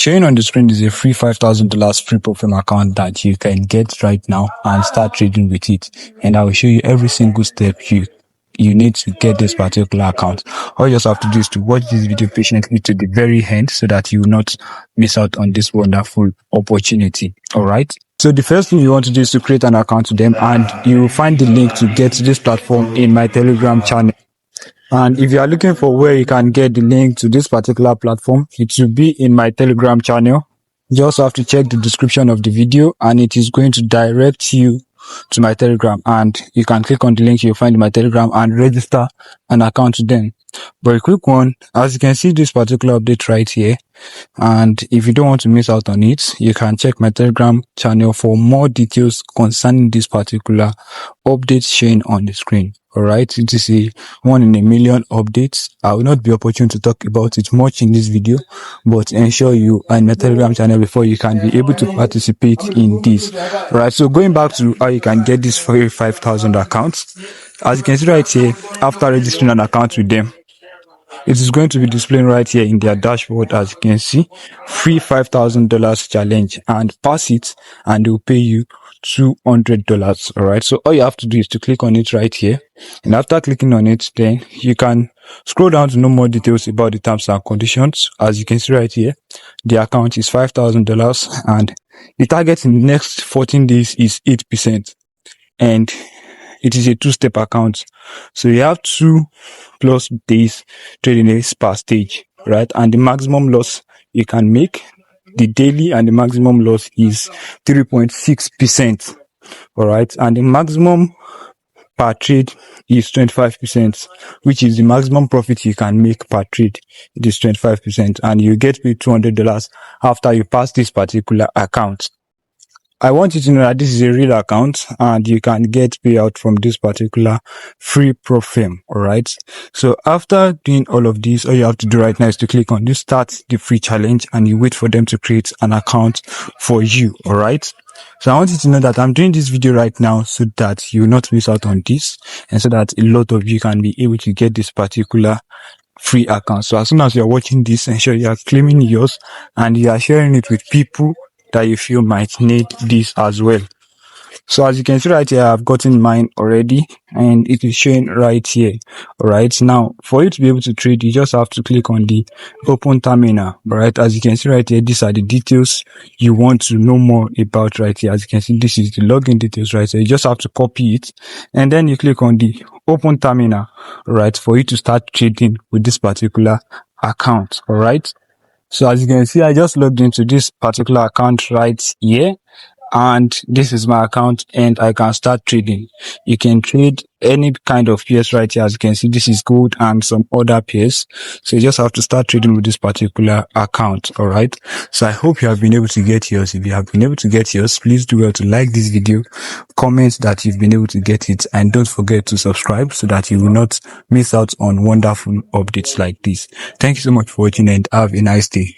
Showing on the screen is a free $5,000 free profile account that you can get right now and start trading with it. And I will show you every single step you need to get this particular account. All you just have to do is to watch this video patiently to the very end so that you will not miss out on this wonderful opportunity. All right. So the first thing you want to do is to create an account to them, and you will find the link to get to this platform in my Telegram channel. And if you are looking for where you can get the link to this particular platform, it will be in my Telegram channel. You also have to check the description of the video, and it is going to direct you to my Telegram, and you can click on the link you'll find in my Telegram and register an account to them. But a quick one, as you can see this particular update right here, and if you don't want to miss out on it, you can check my Telegram channel for more details concerning this particular update shown on the screen. Alright, it is a 1 in a million updates. I will not be opportune to talk about it much in this video, but ensure you are in my Telegram channel before you can be able to participate in this. Alright, so going back to how you can get this free 5,000 accounts, as you can see right here, after registering an account with them, it is going to be displaying right here in their dashboard. As you can see, free $5,000 challenge, and pass it and they'll pay you $200. All right, so all you have to do is to click on it right here, and after clicking on it, then you can scroll down to know more details about the terms and conditions. As you can see right here, the account is $5,000 and the target in the next 14 days is 8%, and it is a two-step account, so you have 2+ days trading days per stage, right? And the maximum loss you can make, the daily and the maximum loss is 3.6%. All right, and the maximum per trade is 25%, which is the maximum profit you can make per trade. It is 25%, and you get paid $200 after you pass this particular account. I want you to know that this is a real account and you can get payout from this particular free profile. All right. So after doing all of this, all you have to do right now is to click on this start the free challenge, and you wait for them to create an account for you. All right. So I want you to know that I'm doing this video right now so that you will not miss out on this, and so that a lot of you can be able to get this particular free account. So as soon as you're watching this, ensure you are claiming yours and you are sharing it with people that you feel might need this as well. So as you can see right here, I've gotten mine already and it is showing right here. Alright, now for you to be able to trade, you just have to click on the open terminal. Alright, as you can see right here, these are the details you want to know more about right here. As you can see, this is the login details right here. You just have to copy it and then you click on the open terminal, right, for you to start trading with this particular account. Alright. So as you can see, I just logged into this particular account right here, and this is my account, and I can start trading. You can trade any kind of pairs right here. As you can see, this is gold and some other pairs. So you just have to start trading with this particular account. All right. So I hope you have been able to get yours. If you have been able to get yours, please do well to like this video, comment that you've been able to get it, and don't forget to subscribe so that you will not miss out on wonderful updates like this. Thank you so much for watching and have a nice day.